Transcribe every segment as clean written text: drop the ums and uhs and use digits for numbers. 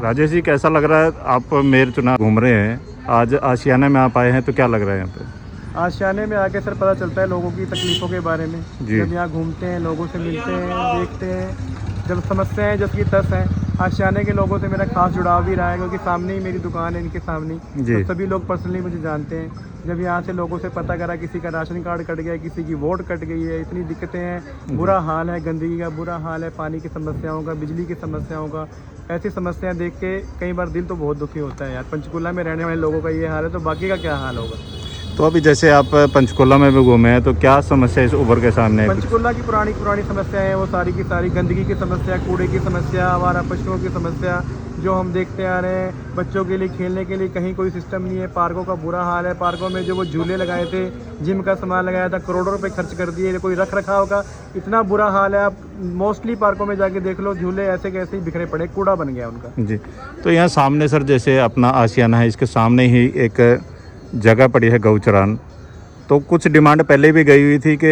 राजेश जी, कैसा लग रहा है? आप मेयर चुनाव घूम रहे हैं, आज आशियाने में आप आए हैं, तो क्या लग रहा है यहाँ पे? आशियाने में आके सर पता चलता है लोगों की तकलीफ़ों के बारे में। जी। जब यहाँ घूमते हैं, लोगों से मिलते हैं, देखते हैं, जब समस्याएं जस की तस हैं, आशियाने के लोगों से मेरा खास जुड़ाव भी रहा है, क्योंकि सामने ही मेरी दुकान है, इनके सामने ही। जी। तो सभी लोग पर्सनली मुझे जानते हैं। जब यहाँ से लोगों से पता करा, किसी का राशन कार्ड कट गया, किसी की वोट कट गई है, इतनी दिक्कतें हैं, बुरा हाल है, गंदगी का बुरा हाल है, पानी की समस्याओं का, बिजली की समस्याओं का, ऐसी समस्याएं देख के कई बार दिल तो बहुत दुखी होता है यार। पंचकूला में रहने वाले लोगों का ये हाल है, तो बाकी का क्या हाल होगा। तो अभी जैसे आप पंचकुला में भी घूमे हैं, तो क्या समस्या इस उभर के सामने है? पंचकुला की पुरानी समस्याएं हैं, वो सारी की सारी गंदगी की समस्या, कूड़े की समस्या, आवारा पशुओं की समस्या जो हम देखते आ रहे हैं। बच्चों के लिए खेलने के लिए कहीं कोई सिस्टम नहीं है, पार्कों का बुरा हाल है। पार्कों में जो वो झूले लगाए थे, जिम का सामान लगाया था, करोड़ों रुपए खर्च कर दिए, कोई रख रखाव का इतना बुरा हाल है। आप मोस्टली पार्कों में जाके देख लो, झूले ऐसे कैसे ही बिखरे पड़े, कूड़ा बन गया उनका। जी। तो यहाँ सामने सर, जैसे अपना आशियाना है, इसके सामने ही एक जगह पड़ी है गौचरान। तो कुछ डिमांड पहले भी गई हुई थी कि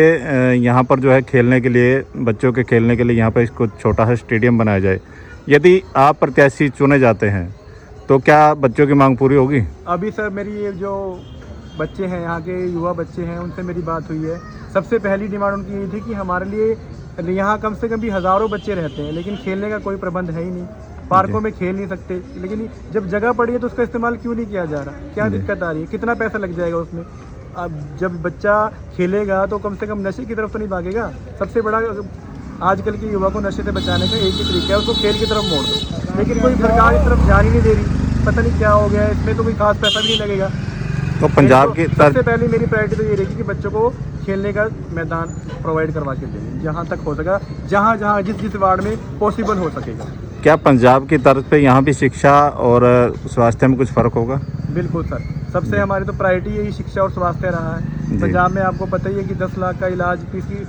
यहाँ पर जो है खेलने के लिए, बच्चों के खेलने के लिए यहाँ पर इसको छोटा सा स्टेडियम बनाया जाए। यदि आप प्रत्याशी चुने जाते हैं तो क्या बच्चों की मांग पूरी होगी? अभी सर मेरी ये जो बच्चे हैं, यहाँ के युवा बच्चे हैं, उनसे मेरी बात हुई है। सबसे पहली डिमांड उनकी ये थी कि हमारे लिए यहाँ कम से कम भी हज़ारों बच्चे रहते हैं, लेकिन खेलने का कोई प्रबंध है ही नहीं। पार्कों में खेल नहीं सकते, लेकिन जब जगह पड़ी है तो उसका इस्तेमाल क्यों नहीं किया जा रहा? क्या दिक्कत आ रही है? कितना पैसा लग जाएगा उसमें? अब जब बच्चा खेलेगा तो कम से कम नशे की तरफ तो नहीं भागेगा। सबसे बड़ा आजकल के युवा को नशे से बचाने का एक ही तरीका है, उसको खेल की तरफ मोड़ दो। लेकिन कोई सरकार इस तरफ ध्यान ही नहीं दे रही, पता नहीं क्या हो गया है। इसमें तो कोई खास पैसा भी नहीं लगेगा। तो पंजाब की सबसे पहले मेरी प्रायोरिटी तो ये रहेगी कि बच्चों को खेलने का मैदान प्रोवाइड करवा के देंगे, जहाँ तक हो सका, जहाँ जहाँ जिस वार्ड में पॉसिबल हो सकेगा। क्या पंजाब की तर्ज पे यहाँ भी शिक्षा और स्वास्थ्य में कुछ फ़र्क होगा? बिल्कुल सर, सबसे हमारी तो प्रायोरिटी यही शिक्षा और स्वास्थ्य रहा है। पंजाब में आपको पता ही है कि 10 लाख का इलाज किसी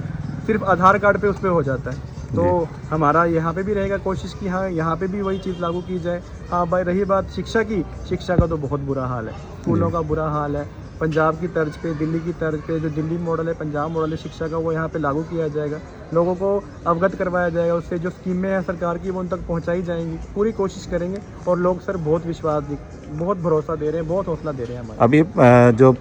सिर्फ आधार कार्ड पे उस पर हो जाता है। तो हमारा यहाँ पे भी रहेगा कोशिश कि हाँ, यहाँ पे भी वही चीज़ लागू की जाए। हाँ भाई, रही बात शिक्षा की, शिक्षा का तो बहुत बुरा हाल है, स्कूलों का बुरा हाल है। पंजाब की तर्ज पे, दिल्ली की तर्ज पे, जो दिल्ली मॉडल है, पंजाब मॉडल है शिक्षा का, वो यहाँ पे लागू किया जाएगा। लोगों को अवगत करवाया जाएगा, उससे जो स्कीमें हैं सरकार की वो उन तक पहुँचाई जाएंगी। पूरी कोशिश करेंगे और लोग सर बहुत बहुत भरोसा दे रहे हैं, बहुत हौसला दे रहे हैं हमारे। अभी जो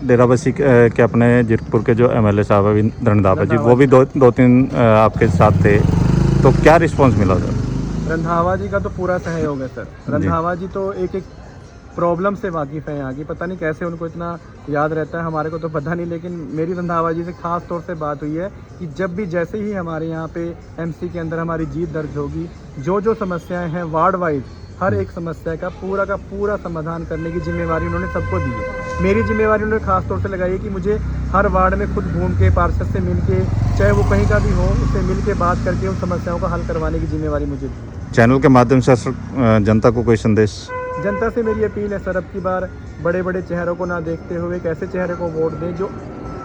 डेराबस्सी के अपने जीरकपुर के जो MLA साहब अभी रंधावा जी, वो भी दो तीन आपके साथ थे, तो क्या रिस्पॉन्स मिला सर? रंधावा जी का तो पूरा सहयोग है सर। रंधावा जी तो एक प्रॉब्लम से वाकिफ़ है यहाँ की, पता नहीं कैसे उनको इतना याद रहता है, हमारे को तो पता नहीं। लेकिन मेरी रंधावा जी से ख़ास तौर से बात हुई है कि जब भी, जैसे ही हमारे यहाँ पे MC के अंदर हमारी जीत दर्ज होगी, जो समस्याएं हैं वार्ड वाइज, हर एक समस्या का पूरा समाधान करने की जिम्मेवारी उन्होंने सबको दी है। मेरी जिम्मेवारी उन्होंने खास तौर से लगाई है कि मुझे हर वार्ड में खुद घूम के, पार्षद से मिल के, चाहे वो कहीं का भी हो, उससे मिल के बात करके उन समस्याओं का हल करवाने की जिम्मेवारी मुझे दी है। चैनल के माध्यम से जनता को कोई संदेश? जनता से मेरी अपील है सर, अब की बार बड़े बड़े चेहरों को ना देखते हुए एक ऐसे चेहरे को वोट दें जो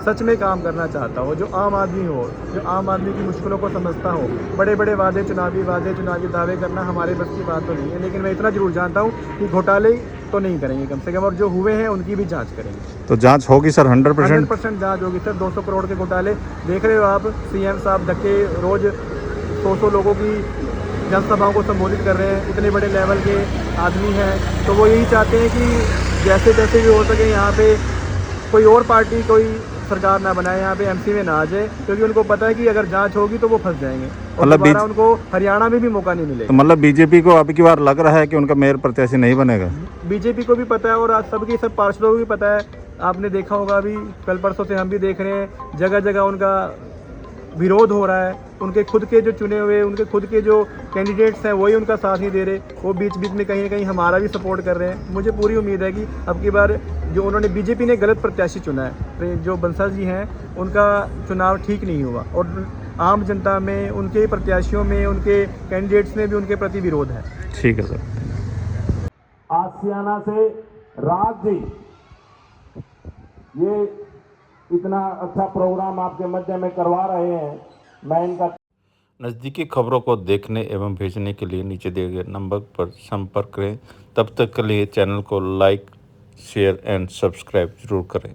सच में काम करना चाहता हो, जो आम आदमी हो, जो आम आदमी की मुश्किलों को समझता हो। बड़े बड़े चुनावी दावे करना हमारे बस की बात तो नहीं है, लेकिन मैं इतना जरूर जानता हूँ कि घोटाले तो नहीं करेंगे कम से कम, और जो हुए हैं उनकी भी जांच करेंगे। तो जांच होगी सर? 100% जांच होगी सर। 200 करोड़ के घोटाले देख रहे हो आप, CM साहब धक्के रोज 100 लोगों की जनसभाओं को संबोधित कर रहे हैं, इतने बड़े लेवल के आदमी हैं। तो वो यही चाहते हैं कि जैसे तैसे भी हो सके यहाँ पे कोई और पार्टी, कोई सरकार ना बनाए, यहाँ पे MC में ना आ जाए, क्योंकि उनको पता है कि अगर जांच होगी तो वो फंस जाएंगे और दोबारा उनको हरियाणा में भी मौका नहीं मिलेगा। तो मतलब BJP को अब की बार लग रहा है कि उनका मेयर प्रत्याशी नहीं बनेगा? BJP को भी पता है और आज सब पार्षदों को भी पता है। आपने देखा होगा, अभी कल परसों से हम भी देख रहे हैं, जगह जगह उनका विरोध हो रहा है। उनके खुद के जो चुने हुए, उनके खुद के जो कैंडिडेट्स हैं, वही उनका साथ नहीं दे रहे। वो बीच बीच में कहीं ना कहीं हमारा भी सपोर्ट कर रहे हैं। मुझे पूरी उम्मीद है कि अब की बार जो उन्होंने, BJP ने गलत प्रत्याशी चुना है, जो बंसल जी हैं, उनका चुनाव ठीक नहीं हुआ और आम जनता में, उनके प्रत्याशियों में, उनके कैंडिडेट्स में भी उनके प्रति विरोध है। ठीक है सर। आशियाना से राज जी, ये इतना अच्छा प्रोग्राम आपके मध्य में करवा रहे हैं, मैं इनका नज़दीकी खबरों को देखने एवं भेजने के लिए नीचे दिए गए नंबर पर संपर्क करें। तब तक के लिए चैनल को लाइक, शेयर एंड सब्सक्राइब जरूर करें।